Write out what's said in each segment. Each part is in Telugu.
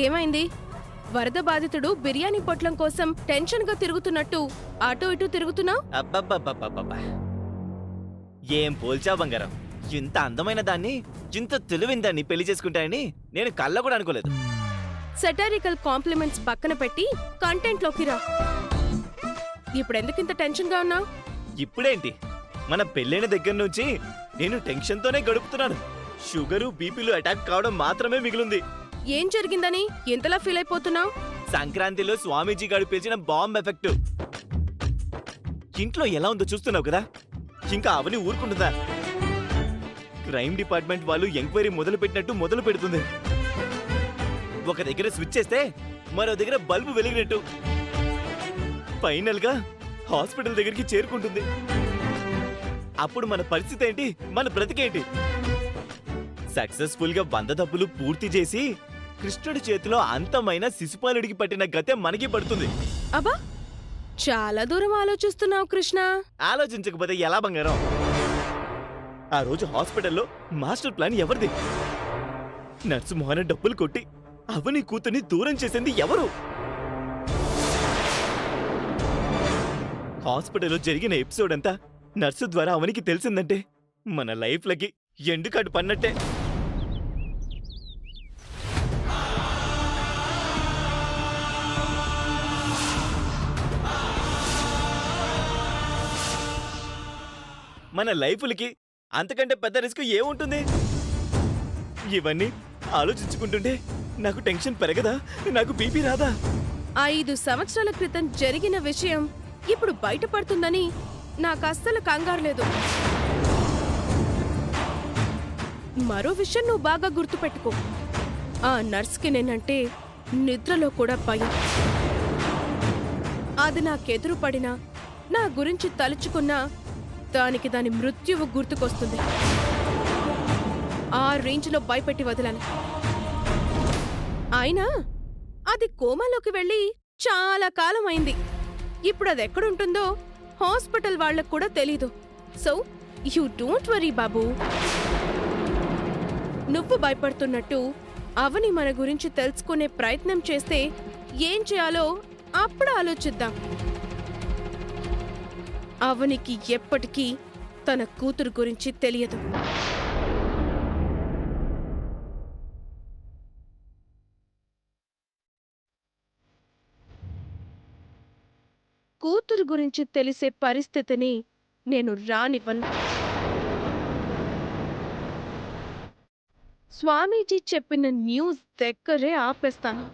ఏమైంది? వరద బాధితుడు బిర్యానీ పొట్లం కోసం టెన్షన్ గా తిరుగుతున్నట్టు అటు ఇటు తిరుగుతున్నావు. అబ్బబ్బబ్బబ్బబ్బా, ఏం పోల్చా బంగారం. ఇంత అందమైన దాన్ని, ఇంత తెలివైన దాన్ని పెళ్లి చేసుకుంటానని నేను కళ్ళ కూడా అనుకోలేదు. సెటారికల్ కాంప్లిమెంట్స్ పక్కన పెట్టి కంటెంట్ లోకి రా. ఇప్పుడెందుకింత టెన్షన్ గా ఉన్నావు? ఇప్పుడేంటి, మన పెళ్ళైన దగ్గర నుంచి నేను టెన్షన్ తోనే గడుపుతున్నాను. షుగరు బీపీలు అటాక్ కావడం మాత్రమే మిగిలింది. ఏం జరిగిందని ఎంతలా ఫీల్ అయిపోతున్నావు? సంక్రాంతిలో స్వామీజీ గారు పిలిచిన బాంబ్ ఎఫెక్ట్. ఇంట్లో ఎలా ఉందో చూస్తున్నావు కదా, ఇంకా అవని ఊరుకుంటుందా? క్రైమ్ డిపార్ట్మెంట్ వాళ్ళు ఎంక్వైరీ మొదలు పెట్టినట్టు మొదలు పెడుతుంది. ఒక దగ్గర స్విచ్ చేస్తే మరో దగ్గర బల్బు వెలిగినట్టు ఫైనల్ గా హాస్పిటల్ దగ్గరికి చేరుకుంటుంది. అప్పుడు మన పరిస్థితి ఏంటి, మన బ్రతికేంటి? సక్సెస్ఫుల్ గా 100 తప్పులు పూర్తి చేసి కృష్ణుడి చేతిలో అంతమైన శిశుపాలుడికి పట్టిన గతే మనకి పడుతుంది. అబ్బా, చాలా దూరం ఆలోచిస్తున్నావు కృష్ణ. ఆలోచించకపోతే ఎలా బంగారం? ఆ రోజు హాస్పిటల్లో మాస్టర్ ప్లాన్ ఎవరిది? నర్సు మోహన డబ్బులు కొట్టి అవని కూతుర్ని దూరం చేసింది ఎవరు? హాస్పిటల్లో జరిగిన ఎపిసోడ్ అంతా నర్సు ద్వారా అవనికి తెలిసిందంటే మన లైఫ్లకి ఎండుకాడు పన్నట్టే. మన లైఫ్లకి అంతకంటే పెద్ద రిస్క్ ఏముంటుంది? ఇవన్నీ ఆలోచించుకుంటుంటే నాకు టెన్షన్ పెరగదా? నాకు బీపీ రాదా? 5 సంవత్సరాల క్రితం జరిగిన విషయం ఇప్పుడు బయటపడుతుందని నాకు అస్సలు కంగారు లేదు. మరో విషయం నువ్వు బాగా గుర్తుపెట్టుకో. ఆ నర్స్కి నేనంటే నిద్రలో కూడా భయం. అది నాకెదురు పడినా, నా గురించి తలుచుకున్నా దానికి దాని మృత్యువు గుర్తుకొస్తుంది. ఆ రేంజ్లో భయపెట్టి వదలను. అయినా అది కోమాలోకి వెళ్ళి చాలా కాలం అయింది. ఇప్పుడు అది ఎక్కడుంటుందో హాస్పిటల్ వాళ్లకు కూడా తెలీదు. సో యూ డోంట్ వరీ బాబూ. నువ్వు భయపడుతున్నట్టు అవని మన గురించి తెలుసుకునే ప్రయత్నం చేస్తే ఏం చేయాలో అప్పుడు ఆలోచిద్దాం. అవనికి ఎప్పటికీ తన కూతురు గురించి తెలియదు. కూతురు గురించి తెలిసే పరిస్థితిని నేను రానివ్వను. స్వామీజీ చెప్పిన న్యూస్ దగ్గరే ఆపేస్తాను.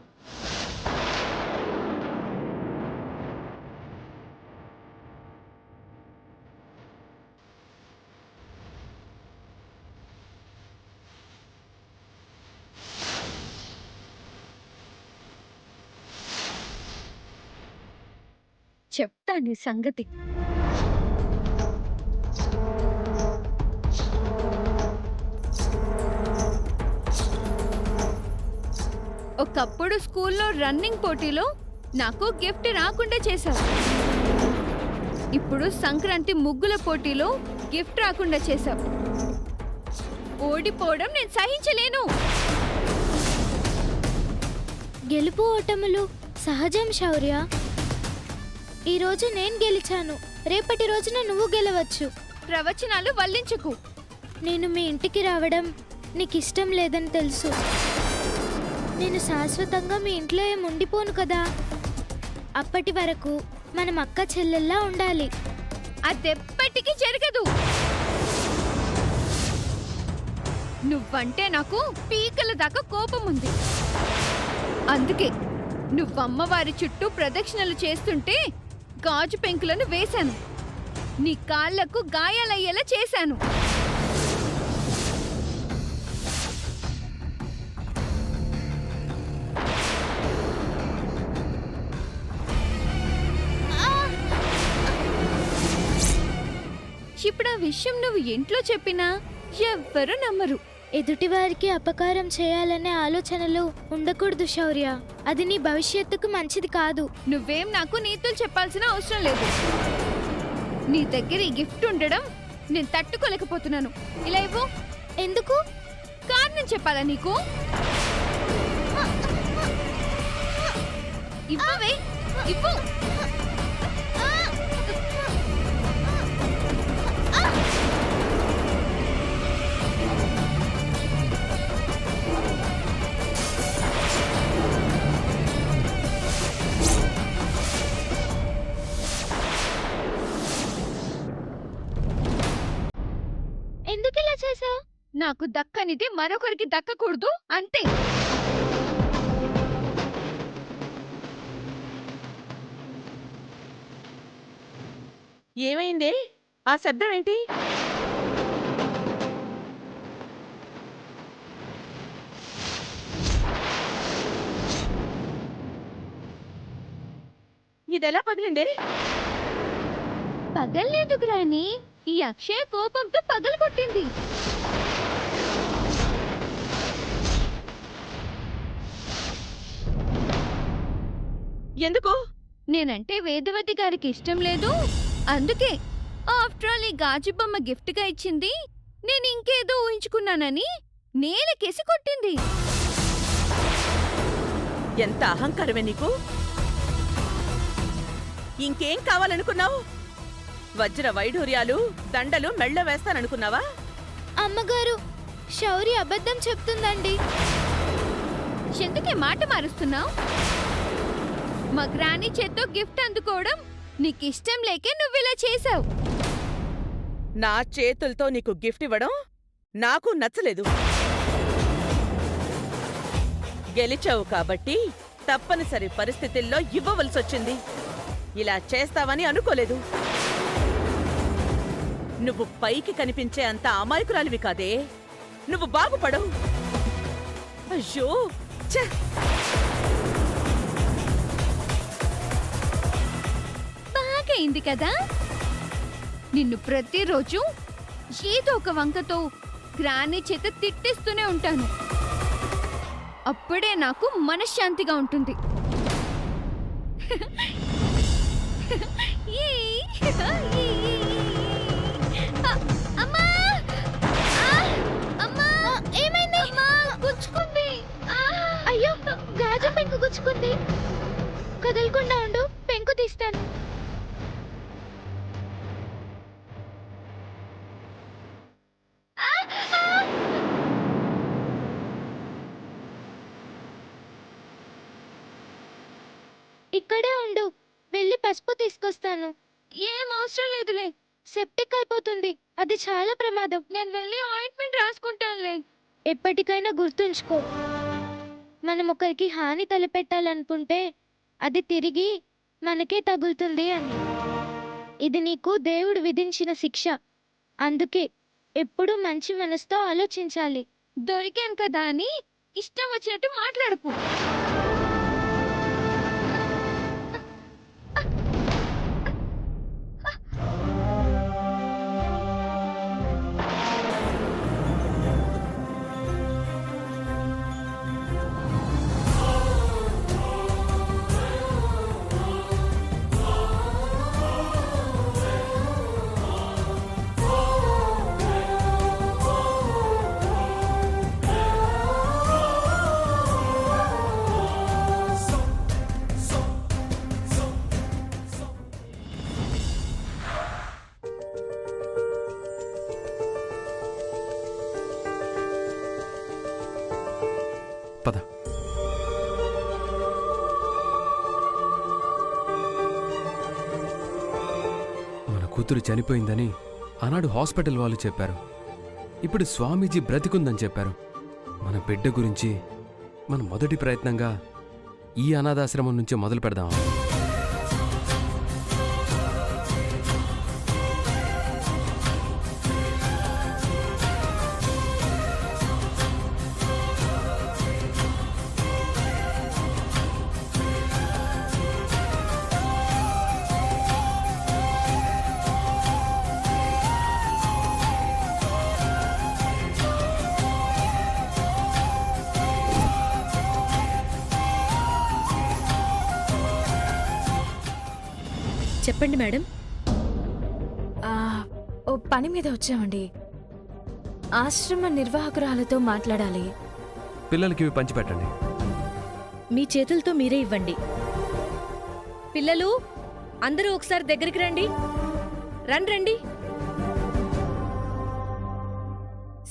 చెప్తా నీ సంగతి. ఒకప్పుడు స్కూల్లో రన్నింగ్ పోటీలో నాకు గిఫ్ట్ రాకుండా చేశావు. ఇప్పుడు సంక్రాంతి ముగ్గుల పోటీలో గిఫ్ట్ రాకుండా చేశావు. ఓడిపోవడం నేను సహించలేను. గెలుపు ఓటములు సహజం శౌర్య. ఈరోజు నేను గెలిచాను, రేపటి రోజున నువ్వు గెలవచ్చు. ప్రవచనాలు వల్లించకు. నేను మీ ఇంటికి రావడం నీకు ఇష్టం లేదని తెలుసు. నేను శాశ్వతంగా మీ ఇంట్లో ఏం ఉండిపోను కదా. అప్పటి వరకు మనం అక్క చెల్లెల్లా ఉండాలి. అదెప్పటికీ జరగదు. నువ్వంటే నాకు పీకల దాకా కోపం ఉంది. అందుకే నువ్వమ్మవారి చుట్టూ ప్రదక్షిణలు చేస్తుంటే గాజు పెంకులను వేశాను. నీ కాళ్లకు గాయాలయ్యేలా చేశాను. ఇప్పుడు ఆ విషయం నువ్వు ఇంట్లో చెప్పినా ఎవ్వరూ నమ్మరు. ఎదుటివారికి అపకారం చేయాలనే ఆలోచనలు ఉండకూడదు శౌర్య. అది నీ భవిష్యత్తుకు మంచిది కాదు. నువ్వేం నాకు నీతులు చెప్పాల్సిన అవసరం లేదు. నీ దగ్గర ఈ గిఫ్ట్ ఉండడం నేను తట్టుకోలేకపోతున్నాను. ఇలా ఇవ్వు. ఎందుకు? కారణం చెప్పాలా నీకు? ఇవ్వవే, ఇవ్వు. ఎందుకు ఇలా చేసావు? నాకు దక్కనిది మరొకరికి దక్కకూడదు అంతే. ఏమైంది? ఆ శబ్దం ఏంటి? ఇదెలా పగిలింది? పగల్లేదు గ్రాని, ఈ అక్షయ కోపంతో పగలు కొట్టింది. ఎందుకు? నేనంటే వేదవతి గారికి ఇష్టం లేదు, అందుకే. ఆఫ్టర్ ఆల్ ఈ గాజు బొమ్మ గిఫ్ట్ గా ఇచ్చింది, నేను ఇంకేదో ఊహించుకున్నానని నేలకేసి కొట్టింది. ఎంత అహంకారమే నీకు? ఇంకేం కావాలనుకున్నావు? వజ్ర వైఢూర్యాలు దండలు మెళ్ళ వేస్తాననుకున్నావా? అమ్మగారు, శౌరి అబద్ధం చెప్తుందండి. ఎందుకే మాట మారుస్తున్నావు? మా గ్రాని చేత్తో గిఫ్ట్ అందుకోవడం నీకిష్టం లేకే నువ్విలా చేశావు. నా చేతులతో నీకు గిఫ్ట్ ఇవ్వడం నాకు నచ్చలేదు. గెలిచావు కాబట్టి తప్పనిసరి పరిస్థితుల్లో ఇవ్వవలసొచ్చింది. ఇలా చేస్తావని అనుకోలేదు. నువ్వు పైకి కనిపించే అంత అమాయకురాలివి కాదే. నువ్వు బాగుపడవు. అయ్యో ఛే! బాగైంది కదా? నిన్ను ప్రతిరోజు ఏదో ఒక వంకతో గ్రాని చేత తిట్టిస్తూనే ఉంటాను. అప్పుడే నాకు మనశ్శాంతిగా ఉంటుంది. అమ్మా! అమ్మా! ఏమైంది? గుచ్చుకుంది. అయ్యో, గాజు పెంకు గుచ్చుకుంది. కదలకుండా ఉండు, పెంకు తీస్తాను. ఇక్కడే ఉండు, వెళ్ళి పసుపు తీసుకొస్తాను. ఏం అవసరం లేదులే, సెప్టిక్ అయిపోతుంది, అది చాలా ప్రమాదం. నేను వెళ్ళి ఆయింట్మెంట్ రాసుకుంటానులే. ఎప్పటికైనా గుర్తుంచుకో, మనం ఒకరికి హాని తలపెట్టాలనుకుంటే అది తిరిగి మనకే తగులుతుంది అని. ఇది నీకు దేవుడు విధించిన శిక్ష. అందుకే ఎప్పుడూ మంచి మనసుతో ఆలోచించాలి. దొరికాను కదా అని ఇష్టం వచ్చినట్టు మాట్లాడకు. పద. మన కూతురు చనిపోయిందని ఆనాడు హాస్పిటల్ వాళ్ళు చెప్పారు. ఇప్పుడు స్వామీజీ బ్రతికుందని చెప్పారు. మన బిడ్డ గురించి మన మొదటి ప్రయత్నంగా ఈ అనాథాశ్రమం నుంచే మొదలు పెడదాం. చెప్పండి మేడం. ఓ పని మీద వచ్చామండి. ఆశ్రమ నిర్వాహకురాలతో మాట్లాడాలి. పిల్లలకి ఇవి పంచిపెట్టండి. మీ చేతులతో మీరే ఇవ్వండి. పిల్లలు అందరూ ఒకసారి దగ్గరికి రండి. రండి రండి.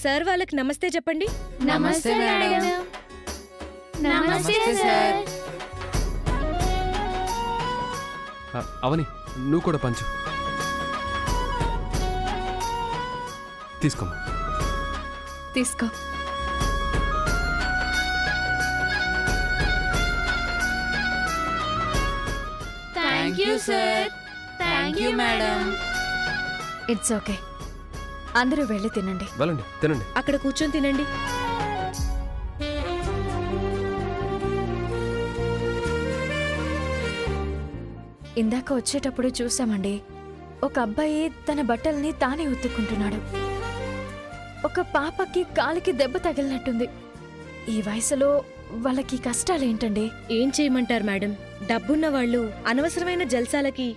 సార్ వాళ్ళకి నమస్తే చెప్పండి. నమస్తే మేడం. నమస్తే సార్. అవని నువ్వు కూడా పంచు. తీసుకోమ్మా. తీసుకో. Thank you sir. Thank you madam. It's okay. అందరూ వెళ్ళి తినండి. వెళ్ళండి, తినండి. అక్కడ కూర్చొని తినండి. ఇందాక వచ్చేటప్పుడు చూసామండి, ఒక అబ్బాయి తన బట్టల్ని తానే ఉతుక్కుంటున్నాడు. ఒక పాపకి కాలికి దెబ్బ తగిలినట్టుంది. ఈ వయసులో వాళ్ళకి కష్టాలేంటండి? ఏం చేయమంటారు మేడం, డబ్బున్న వాళ్ళు అనవసరమైన జల్సాలకి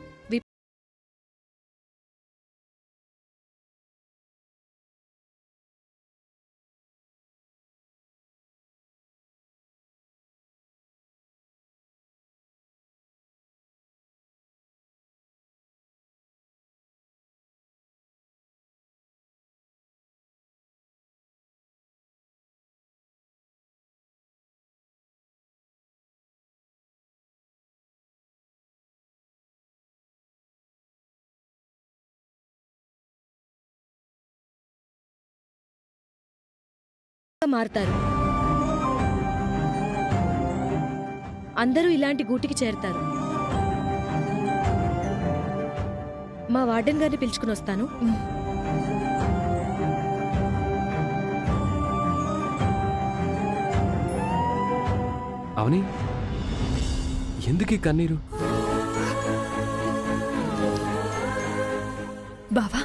మారుతారు. అందరూ ఇలాంటి గూటికి చేరతారు. మా వార్డెన్ గారిని పిలుచుకుని వస్తాను. అవని, ఎందుకీ కన్నీరు? బావా,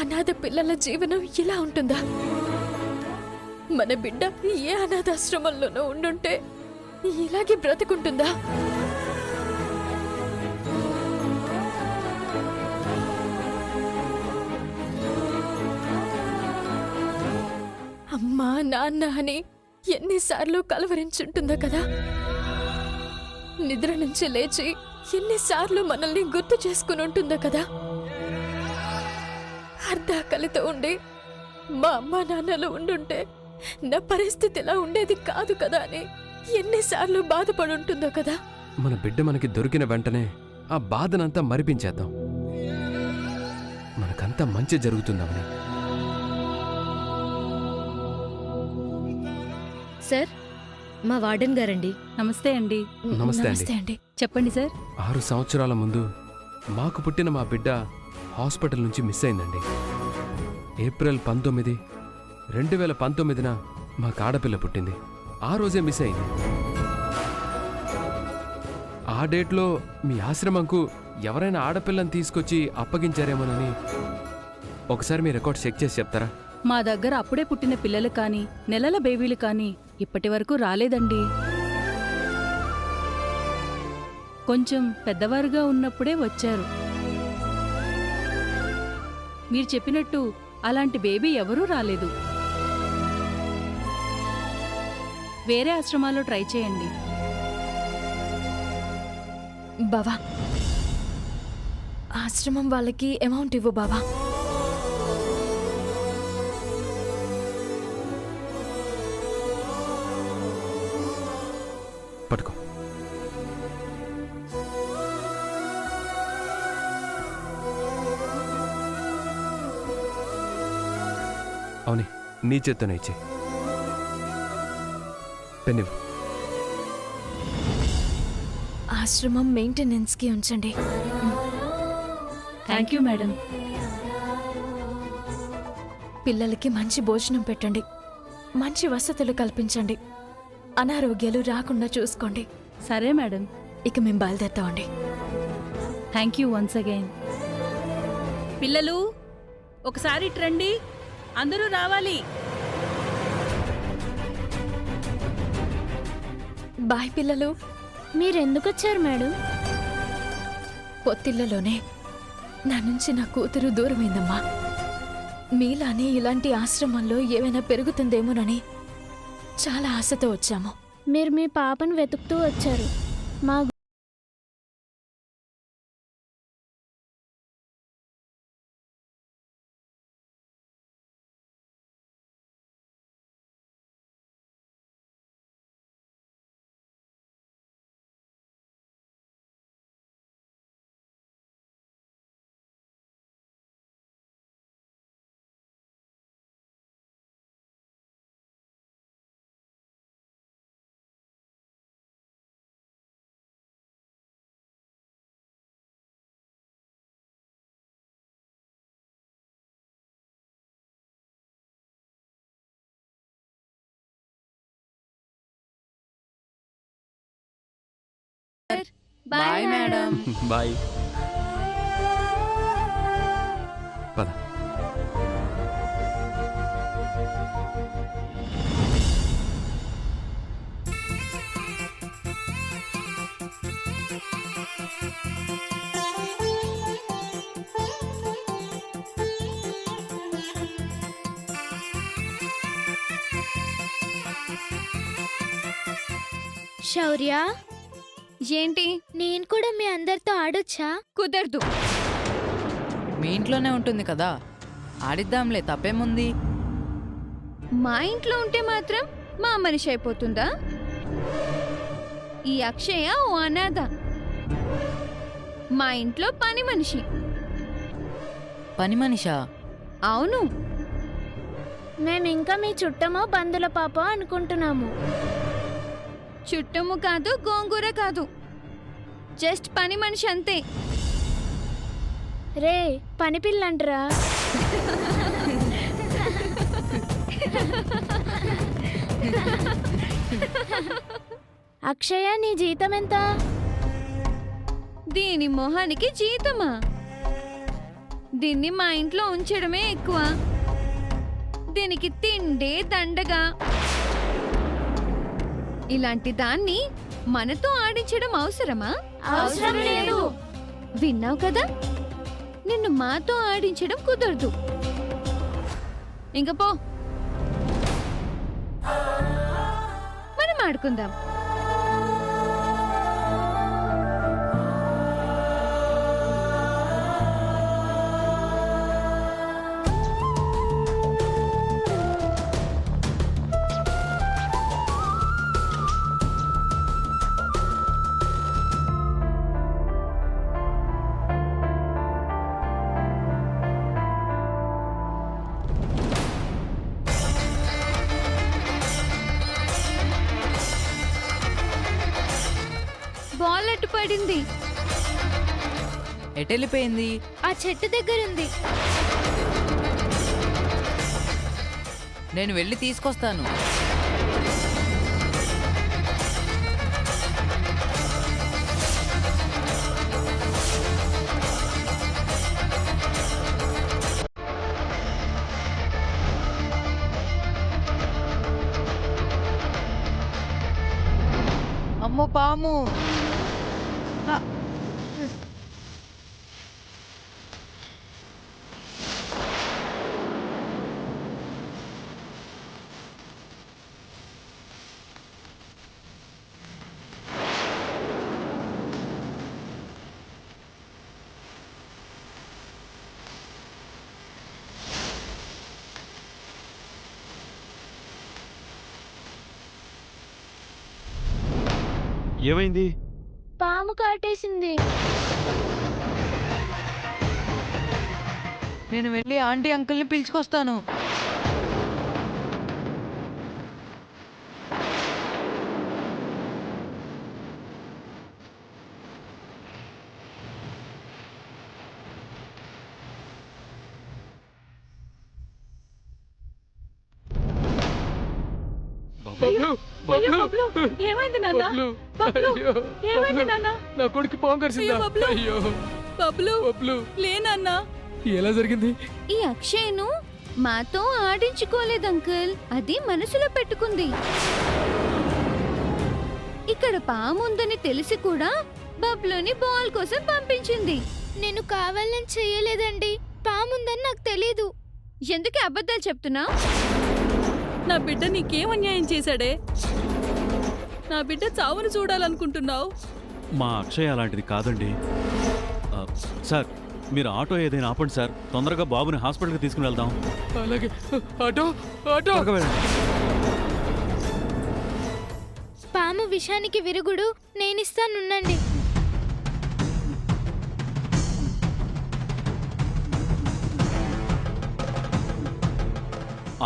అనాథ పిల్లల జీవనం ఇలా ఉంటుందా? మన బిడ్డ ఏ అనాథాశ్రమంలోనో ఉండుంటే ఇలాగే బ్రతుకుంటుందా? అమ్మా నాన్న అని ఎన్నిసార్లు కలవరించుంటుందో కదా. నిద్ర నుంచి లేచి ఎన్నిసార్లు మనల్ని గుర్తు చేసుకుని ఉంటుందో కదా. అర్ధాకలితో ఉండి మా అమ్మా నాన్నలు ఉండుంటే నా పరిస్థితి ఇలా ఉండేది కాదు కదా అని ఎన్నిసార్లు బాధపడి ఉంటుందో కదా. మన బిడ్డ మనకి దొరికిన వెంటనే ఆ బాధనంతా మరిపించేద్దాం. మనకంతా మంచి జరుగుతుందవని. సార్, మా వార్డెన్ గారండి. నమస్తే అండి. నమస్తే అండి. చెప్పండి సార్. 6 సంవత్సరాల ముందు మాకు పుట్టిన మా బిడ్డ హాస్పిటల్ నుంచి మిస్ అయిందండి. ఏప్రిల్ 19, 2019న మాకు ఆడపిల్ల పుట్టింది. ఆ రోజే మిస్ అయింది. ఆ డేట్లో మీ ఆశ్రమంకు ఎవరైనా ఆడపిల్లని తీసుకొచ్చి అప్పగించారేమోనని ఒకసారి మీ రికార్డ్ చెక్ చేసి చెప్తారా? మా దగ్గర అప్పుడే పుట్టిన పిల్లలు కానీ నెలల బేబీలు కానీ ఇప్పటి వరకు రాలేదండి. కొంచెం పెద్దవారుగా ఉన్నప్పుడే వచ్చారు. మీరు చెప్పినట్టు అలాంటి బేబీ ఎవరూ రాలేదు. వేరే ఆశ్రమాల్లో ట్రై చేయండి. బావా, ఆశ్రమం వాళ్ళకి అమౌంట్ ఇవ్వు బావా. పట్టుకో. అవుని, నీ చేత్తోనే ఇచ్చే. పెన్నివ్వు. ఆశ్రమం మెయింటెనెన్స్ కి ఉంచండి. Thank you madam. పిల్లలకి మంచి భోజనం పెట్టండి, మంచి వసతులు కల్పించండి, అనారోగ్యాలు రాకుండా చూసుకోండి. సరే మేడం. ఇక మేము బయలుదేరుతామండి. Thank you once again. పిల్లలు ఒకసారి ఇటు రండి. అందరూ రావాలి. బాయ్ పిల్లలు. మీరెందుకు వచ్చారు మేడం? పొత్తిళ్లలోనే నా నుంచి నా కూతురు దూరమైందమ్మా. మీలానే ఇలాంటి ఆశ్రమంలో ఏమైనా పెరుగుతుందేమోనని చాలా ఆశతో వచ్చాము. మీరు మీ పాపను వెతుకుతూ వచ్చారు. మా బాయ్ మేడం. బాయ్. పద. శౌర్య, ఏంటి? నేను కూడా మీ అందరితో ఆడొచ్చా? కుదరదు. మీ ఇంట్లోనే ఉంటుంది కదా, ఆడిద్దాంలే, తప్పేముంది? మా ఇంట్లో ఉంటే మాత్రం మా మనిషి అయిపోతుందా? ఈ అక్షయ ఓ అనాథ, మా ఇంట్లో పని మనిషి. పని మనిషా? అవును. మేము ఇంకా మీ చుట్టమో బంధుల పాప అనుకుంటున్నాము. చుట్టము కాదు, గోంగూర కాదు, జస్ట్ పని మనిషి అంతే. రే, పని పిల్లంటరా? అక్షయ, నీ జీతం ఎంత? దీని మొహానికి జీతమా? దీన్ని మా ఇంట్లో ఉంచడమే ఎక్కువ. దీనికి తిండే దండగా. ఇలాంటి దాన్ని మనతో ఆడించడం అవసరమా? అవసరం లేదు. విన్నావు కదా, నిన్ను మాతో ఆడించడం కుదరదు. ఇంక పో, మనం ఆడుకుందాం. బాల్ అట్టు పడింది. ఎటెళ్ళిపోయింది? ఆ చెట్టు దగ్గరుంది. నేను వెళ్ళి తీసుకొస్తాను. అమ్మో, పాము! ఏమైంది? పాము కాటేసింది. నేను వెళ్ళి ఆంటీ అంకుల్ని పిలుచుకొస్తాను. ఏమైంది నాన్న? ఏమైంది నాన్న? నా కొడుకు పాము కరిసిందా? అయ్యో, బబ్లు, లేనన్నా. ఎలా జరిగింది? ఈ అక్షయ్ను మాతో ఆడించుకోలేదు అంకుల్, అది మనసులో పెట్టుకుంది. ఇక్కడ పాముందని తెలిసి కూడా బబ్లుని బాల్ కోసం పంపించింది. నేను కావాలని చెయ్యలేదండి. పాముందని నాకు తెలీదు. ఎందుకు అబద్ధాలు చెప్తున్నావు? నా బిడ్డ నీకేం అన్యాయం చేశాడే? నా బిడ్డ చావును చూడాలనుకుంటున్నావు, మా అక్షయ్ అలాంటిది కాదండి. సార్ మీరు ఆటో ఏదైనా ఆపండి సార్. తొందరగా బాబుని హాస్పిటల్కి తీసుకుని వెళ్దాం. అలాగే ఆటో ఆటో త్వరగా వెళ్ళండి. పాము విషానికి విరుగుడు నేనిస్తానుండండి.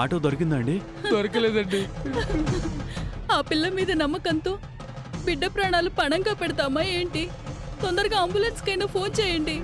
ఆటో దొరికిందా అండి? దొరకలేదండి. ఆ పిల్ల మీద నమ్మకంతో బిడ్డ ప్రాణాలు పణంగా పెడతామా ఏంటి? తొందరగా అంబులెన్స్ కైనా ఫోన్ చేయండి.